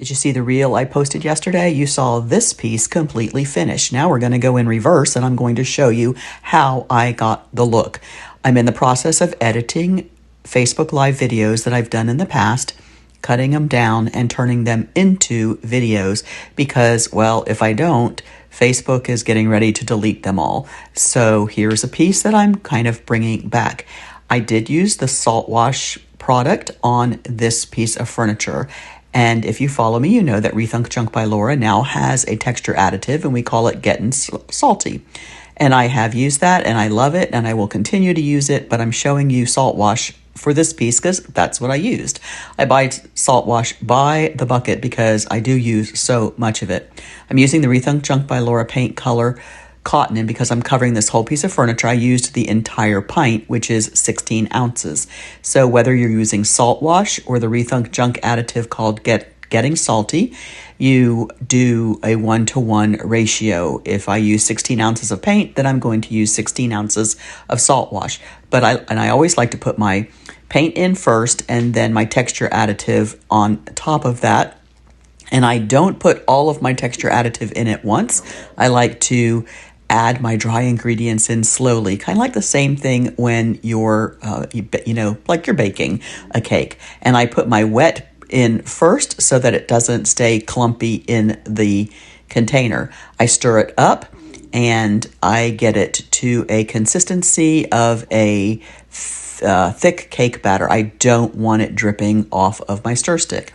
Did you see the reel I posted yesterday? You saw this piece completely finished. Now we're going to go in reverse and I'm going to show you how I got the look. I'm in the process of editing Facebook Live videos that I've done in the past, cutting them down and turning them into videos because, well, if I don't, Facebook is getting ready to delete them all. So here's a piece that I'm kind of bringing back. I did use the salt wash product on this piece of furniture. And if you follow me, you know that Rethunk Junk by Laura now has a texture additive and we call it Gettin' Salty. And I have used that and I love it and I will continue to use it, but I'm showing you salt wash for this piece because that's what I used. I buy salt wash by the bucket because I do use so much of it. I'm using the Rethunk Junk by Laura paint color cotton, and because I'm covering this whole piece of furniture, I used the entire pint, which is 16 ounces. So whether you're using salt wash or the Rethunk Junk additive called Getting Salty, you do a 1-to-1 ratio. If I use 16 ounces of paint, then I'm going to use 16 ounces of salt wash. But I always like to put my paint in first and then my texture additive on top of that. And I don't put all of my texture additive in at once. I like to add my dry ingredients in slowly, kind of like the same thing when you're, like you're baking a cake. And I put my wet in first so that it doesn't stay clumpy in the container. I stir it up and I get it to a consistency of a thick cake batter. I don't want it dripping off of my stir stick.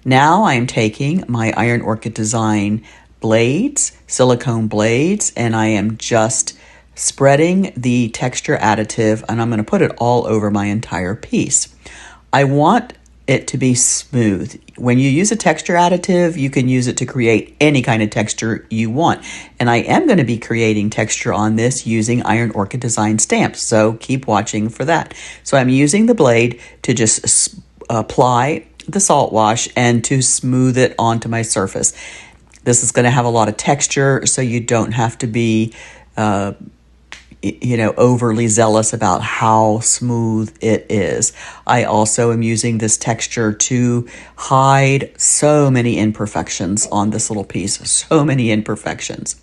Now I'm taking my Iron Orchid Design blades, silicone blades, and I am just spreading the texture additive and I'm going to put it all over my entire piece. I want it to be smooth. When you use a texture additive, you can use it to create any kind of texture you want. And I am going to be creating texture on this using Iron Orchid Design Stamps, so keep watching for that. So I'm using the blade to just apply the salt wash and to smooth it onto my surface. This is going to have a lot of texture, so you don't have to be, overly zealous about how smooth it is. I also am using this texture to hide so many imperfections on this little piece, so many imperfections.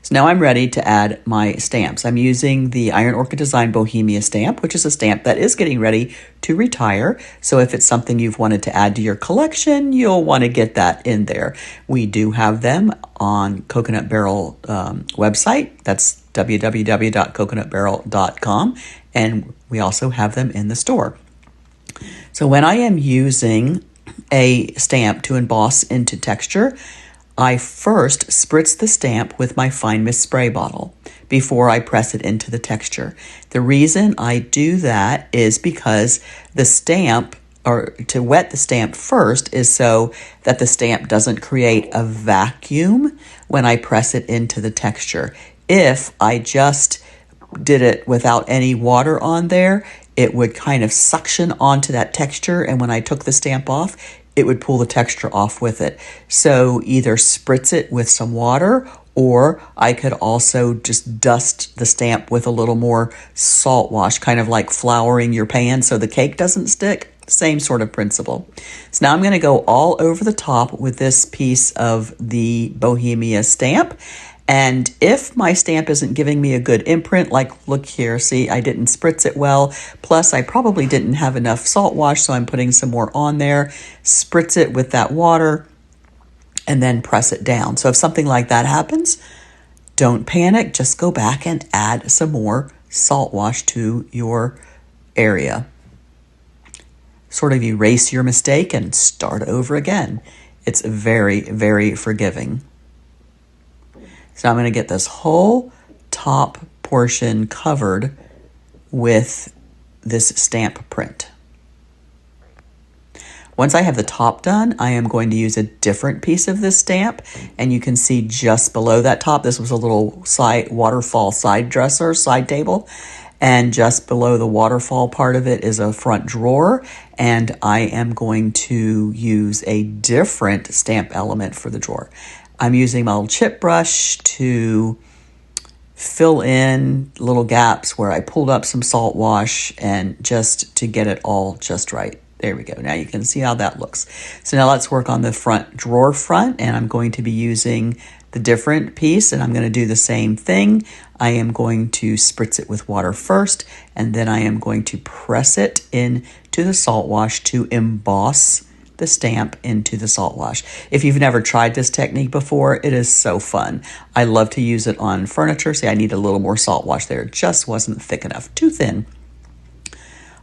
So now I'm ready to add my stamps. I'm using the Iron Orchid Design Bohemia stamp, which is a stamp that is getting ready to retire. So if it's something you've wanted to add to your collection, you'll want to get that in there. We do have them on Coconut Barrel website. That's www.coconutbarrel.com. And we also have them in the store. So when I am using a stamp to emboss into texture, I first spritz the stamp with my Fine Mist spray bottle before I press it into the texture. The reason I do that is because the stamp, or to wet the stamp first, is so that the stamp doesn't create a vacuum when I press it into the texture. If I just did it without any water on there, it would kind of suction onto that texture, and when I took the stamp off, it would pull the texture off with it. So either spritz it with some water, or I could also just dust the stamp with a little more salt wash, kind of like flouring your pan so the cake doesn't stick. Same sort of principle. So now I'm going to go all over the top with this piece of the Bohemia stamp. And if my stamp isn't giving me a good imprint, like look here, see, I didn't spritz it well. Plus, I probably didn't have enough salt wash, so I'm putting some more on there. Spritz it with that water and then press it down. So if something like that happens, don't panic. Just go back and add some more salt wash to your area. Sort of erase your mistake and start over again. It's very, very forgiving. So I'm going to get this whole top portion covered with this stamp print. Once I have the top done, I am going to use a different piece of this stamp, and you can see just below that top, this was a little waterfall side dresser, side table, and just below the waterfall part of it is a front drawer, and I am going to use a different stamp element for the drawer. I'm using my little chip brush to fill in little gaps where I pulled up some salt wash and just to get it all just right. There we go. Now you can see how that looks. So now let's work on the front drawer front, and I'm going to be using the different piece, and I'm going to do the same thing. I am going to spritz it with water first, and then I am going to press it into the salt wash to emboss the stamp into the salt wash. If you've never tried this technique before, it is so fun. I love to use it on furniture. See, I need a little more salt wash there. It just wasn't thick enough, too thin.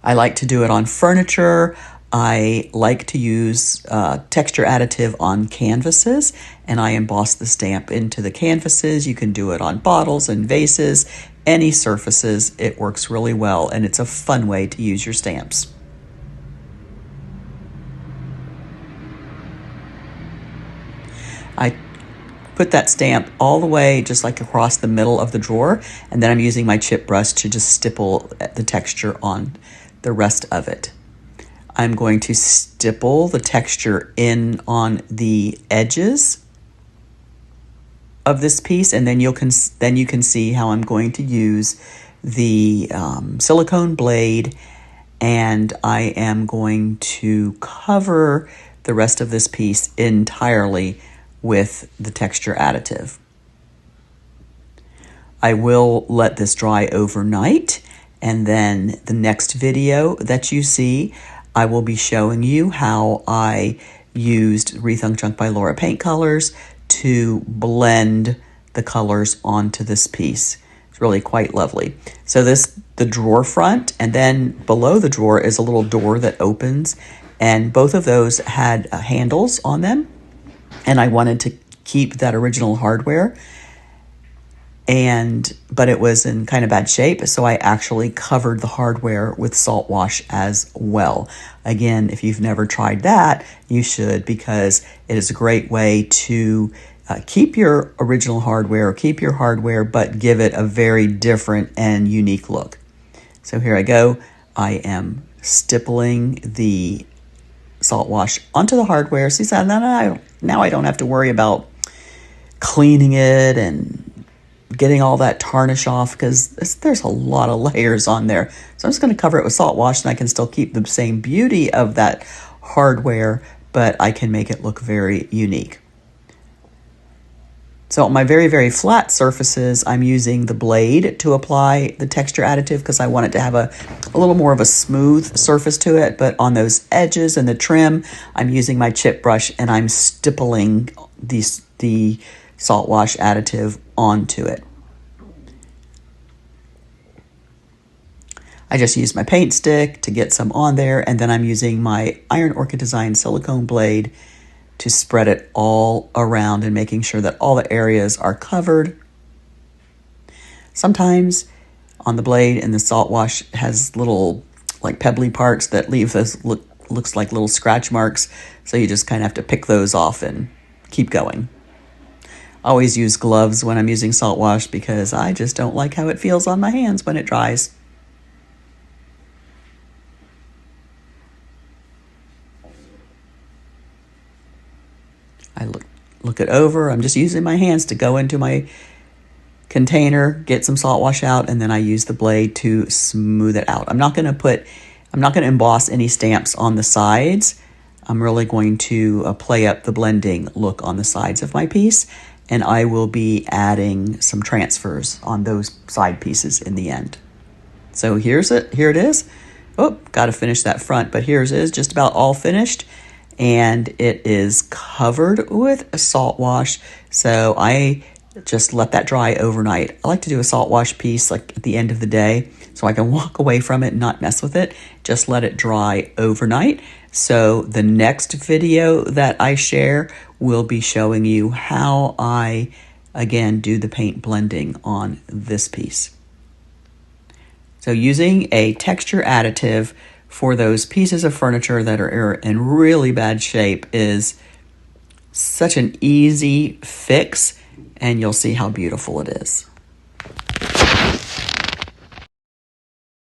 I like to do it on furniture. I like to use texture additive on canvases, and I emboss the stamp into the canvases. You can do it on bottles and vases, any surfaces. It works really well, and it's a fun way to use your stamps. I put that stamp all the way just like across the middle of the drawer, and then I'm using my chip brush to just stipple the texture on the rest of it. I'm going to stipple the texture in on the edges of this piece, and then you can see how I'm going to use the silicone blade, and I am going to cover the rest of this piece entirely with the texture additive. I will let this dry overnight, and then the next video that you see, I will be showing you how I used Wreath Unk Junk by Laura paint colors to blend the colors onto this piece. It's really quite lovely. So the drawer front, and then below the drawer is a little door that opens, and both of those had handles on them, and I wanted to keep that original hardware, but it was in kind of bad shape, so I actually covered the hardware with salt wash as well. Again, if you've never tried that, you should, because it is a great way to keep your original hardware, keep your hardware, but give it a very different and unique look. So here I go. I am stippling the salt wash onto the hardware. See, so now I don't have to worry about cleaning it and getting all that tarnish off, because there's a lot of layers on there. So I'm just going to cover it with salt wash, and I can still keep the same beauty of that hardware, but I can make it look very unique. So on my very, very flat surfaces, I'm using the blade to apply the texture additive because I want it to have a little more of a smooth surface to it. But on those edges and the trim, I'm using my chip brush, and I'm stippling the salt wash additive onto it. I just used my paint stick to get some on there, and then I'm using my Iron Orchid Design silicone blade to spread it all around and making sure that all the areas are covered. Sometimes on the blade and the salt wash has little like pebbly parts that leave this looks like little scratch marks, so you just kind of have to pick those off and keep going. I always use gloves when I'm using salt wash because I just don't like how it feels on my hands when it dries. I look it over. I'm just using my hands to go into my container, get some salt wash out, and then I use the blade to smooth it out. I'm not going to emboss any stamps on the sides. I'm really going to play up the blending look on the sides of my piece, and I will be adding some transfers on those side pieces in the end. So here it is. Oh, got to finish that front, but here's it is just about all finished. And it is covered with a salt wash, so I just let that dry overnight. I like to do a salt wash piece like at the end of the day so I can walk away from it and not mess with it. Just let it dry overnight. So the next video that I share will be showing you how I, again, do the paint blending on this piece. So using a texture additive for those pieces of furniture that are in really bad shape is such an easy fix, and you'll see how beautiful it is.